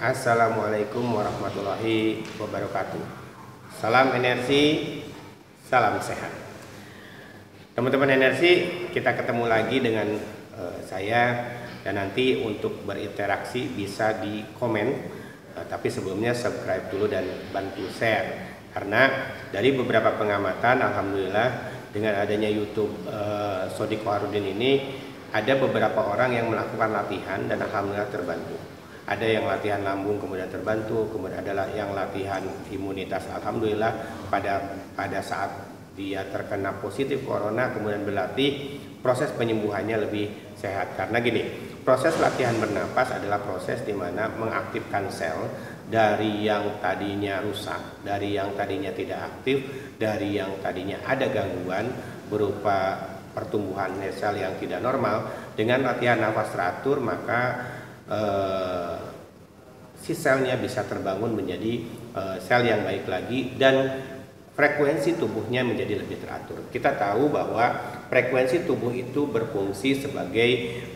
Assalamualaikum warahmatullahi wabarakatuh. Salam energi, salam sehat. Teman-teman energi, kita ketemu lagi dengan saya, dan nanti untuk berinteraksi bisa di komen. Tapi sebelumnya subscribe dulu dan bantu share, karena dari beberapa pengamatan, alhamdulillah dengan adanya YouTube Shodiko Harudin ini, ada beberapa orang yang melakukan latihan dan alhamdulillah terbantu. Ada yang latihan lambung kemudian terbantu, kemudian adalah yang latihan imunitas, alhamdulillah pada saat dia terkena positif corona kemudian berlatih, proses penyembuhannya lebih sehat. Karena gini, proses latihan bernapas adalah proses di mana mengaktifkan sel dari yang tadinya rusak, dari yang tadinya tidak aktif, dari yang tadinya ada gangguan berupa pertumbuhan sel yang tidak normal. Dengan latihan nafas teratur, maka si selnya bisa terbangun menjadi sel yang baik lagi dan frekuensi tubuhnya menjadi lebih teratur. Kita tahu bahwa frekuensi tubuh itu berfungsi sebagai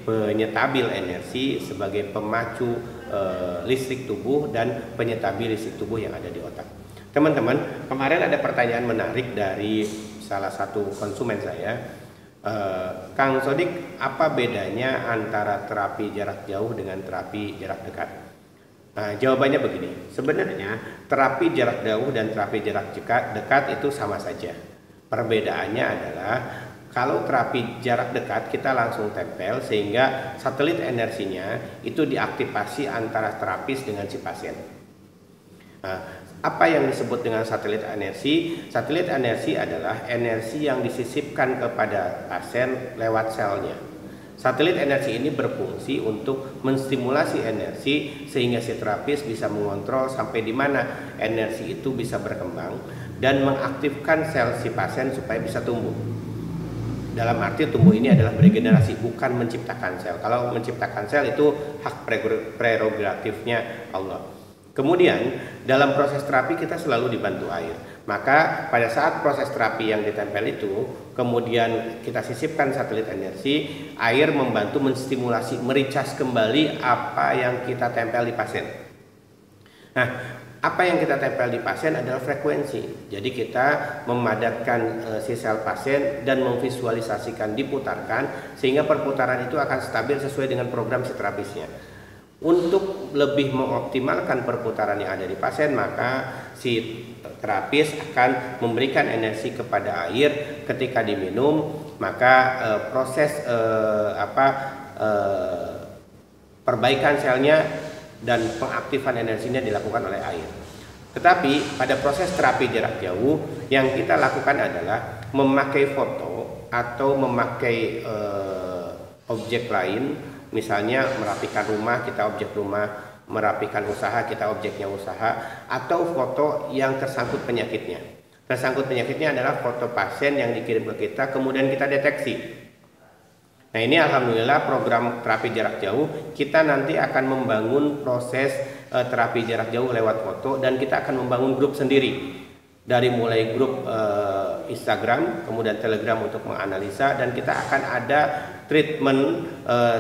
penyetabil energi, sebagai pemacu listrik tubuh dan penyetabil listrik tubuh yang ada di otak. Teman-teman, kemarin ada pertanyaan menarik dari salah satu konsumen saya. Kang Sodik, apa bedanya antara terapi jarak jauh dengan terapi jarak dekat? Nah, jawabannya begini. Sebenarnya terapi jarak jauh dan terapi jarak dekat itu sama saja. Perbedaannya adalah kalau terapi jarak dekat kita langsung tempel sehingga satelit energinya itu diaktifasi antara terapis dengan si pasien. Nah, apa yang disebut dengan satelit energi? Satelit energi adalah energi yang disisipkan kepada pasien lewat selnya. Satelit energi ini berfungsi untuk menstimulasi energi sehingga si terapis bisa mengontrol sampai di mana energi itu bisa berkembang dan mengaktifkan sel si pasien supaya bisa tumbuh. Dalam arti tumbuh ini adalah beregenerasi, bukan menciptakan sel. Kalau menciptakan sel itu hak prerogatifnya Allah. Kemudian dalam proses terapi kita selalu dibantu air. Maka pada saat proses terapi yang ditempel itu, kemudian kita sisipkan satelit energi, air membantu menstimulasi, mericas kembali apa yang kita tempel di pasien. Nah, apa yang kita tempel di pasien adalah frekuensi. Jadi kita memadatkan si sel pasien dan memvisualisasikan diputarkan sehingga perputaran itu akan stabil sesuai dengan program si terapisnya. Untuk lebih mengoptimalkan perputaran yang ada di pasien, maka si terapis akan memberikan energi kepada air. Ketika diminum, maka proses perbaikan selnya dan pengaktifan energinya dilakukan oleh air. Tetapi pada proses terapi jarak jauh yang kita lakukan adalah memakai foto atau memakai objek lain. Misalnya merapikan rumah, kita objek rumah, merapikan usaha, kita objeknya usaha, atau foto yang tersangkut penyakitnya. Tersangkut penyakitnya adalah foto pasien yang dikirim ke kita, kemudian kita deteksi. Nah, ini alhamdulillah program terapi jarak jauh, kita nanti akan membangun proses terapi jarak jauh lewat foto, dan kita akan membangun grup sendiri. Dari mulai grup Instagram, kemudian Telegram untuk menganalisa, dan kita akan ada treatment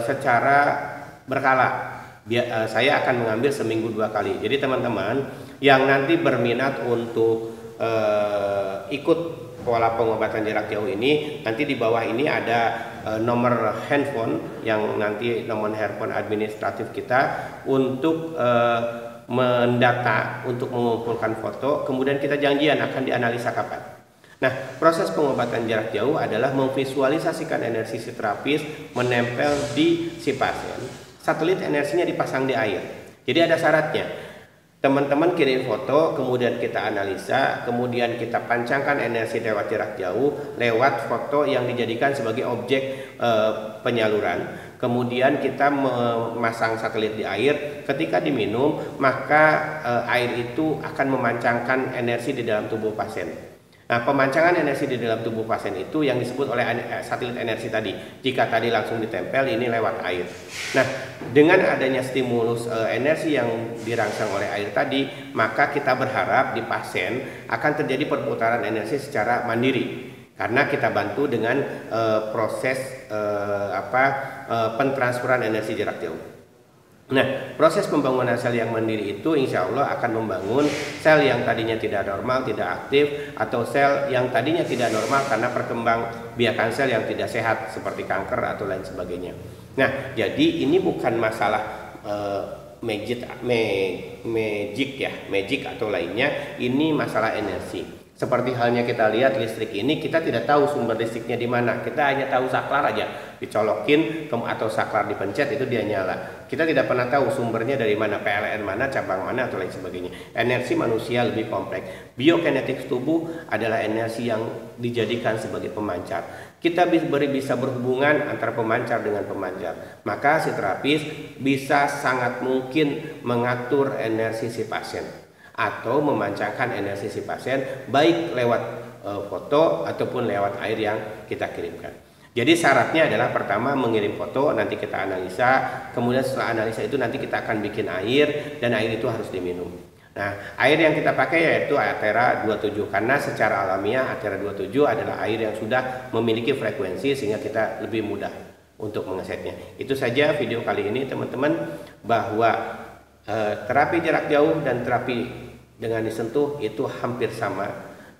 secara berkala. Saya akan mengambil seminggu 2 kali. Jadi teman-teman yang nanti berminat untuk ikut pola pengobatan jarak jauh ini, nanti di bawah ini ada nomor handphone yang nanti nomor handphone administratif kita untuk mendata, untuk mengumpulkan foto, kemudian kita janjian akan dianalisa kapan. Nah, proses pengobatan jarak jauh adalah memvisualisasikan energi si terapis menempel di si pasien. Satelit energinya dipasang di air. Jadi ada syaratnya. Teman-teman kirim foto, kemudian kita analisa, kemudian kita pancangkan energi lewat jarak jauh lewat foto yang dijadikan sebagai objek penyaluran. Kemudian kita memasang satelit di air. Ketika diminum, maka air itu akan memancangkan energi di dalam tubuh pasien. Nah, pemancangan energi di dalam tubuh pasien itu yang disebut oleh satelit energi tadi. Jika tadi langsung ditempel, ini lewat air. Nah, dengan adanya stimulus energi yang dirangsang oleh air tadi, maka kita berharap di pasien akan terjadi perputaran energi secara mandiri. Karena kita bantu dengan proses pentransferan energi jarak jauh. Nah, proses pembangunan sel yang mandiri itu insya Allah akan membangun sel yang tadinya tidak normal, tidak aktif, atau sel yang tadinya tidak normal karena perkembangbiakan sel yang tidak sehat seperti kanker atau lain sebagainya. Nah, jadi ini bukan masalah magic atau lainnya, ini masalah energi. Seperti halnya kita lihat listrik ini, kita tidak tahu sumber listriknya di mana. Kita hanya tahu saklar aja, dicolokin atau saklar dipencet itu dia nyala. Kita tidak pernah tahu sumbernya dari mana, PLN mana, cabang mana atau lain sebagainya. Energi manusia lebih kompleks. Biokinetik tubuh adalah energi yang dijadikan sebagai pemancar. Kita bisa berhubungan antara pemancar dengan pemancar. Maka si terapis bisa sangat mungkin mengatur energi si pasien atau memancarkan energi si pasien baik lewat foto ataupun lewat air yang kita kirimkan. Jadi syaratnya adalah pertama mengirim foto, nanti kita analisa, kemudian setelah analisa itu nanti kita akan bikin air dan air itu harus diminum. Nah, air yang kita pakai yaitu Athera 27 karena secara alamiah Athera 27 adalah air yang sudah memiliki frekuensi sehingga kita lebih mudah untuk mengesetnya. Itu saja video kali ini teman-teman, bahwa terapi jarak jauh dan terapi dengan disentuh itu hampir sama,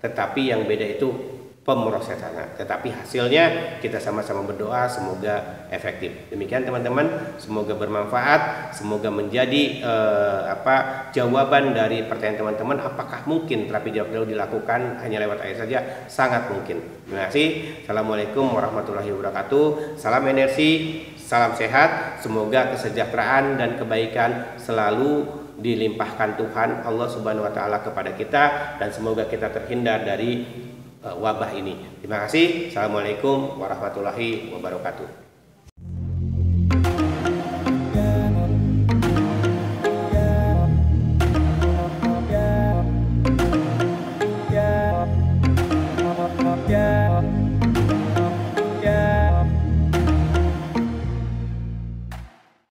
tetapi yang beda itu pemrosesannya. Tetapi hasilnya kita sama-sama berdoa semoga efektif. Demikian teman-teman, semoga bermanfaat, semoga menjadi jawaban dari pertanyaan teman-teman, apakah mungkin terapi jarak jauh dilakukan hanya lewat air saja? Sangat mungkin. Terima kasih. Assalamualaikum warahmatullahi wabarakatuh. Salam energi, salam sehat, semoga kesejahteraan dan kebaikan selalu dilimpahkan Tuhan Allah Subhanahu wa taala kepada kita, dan semoga kita terhindar dari wabah ini. Terima kasih. Assalamualaikum warahmatullahi wabarakatuh.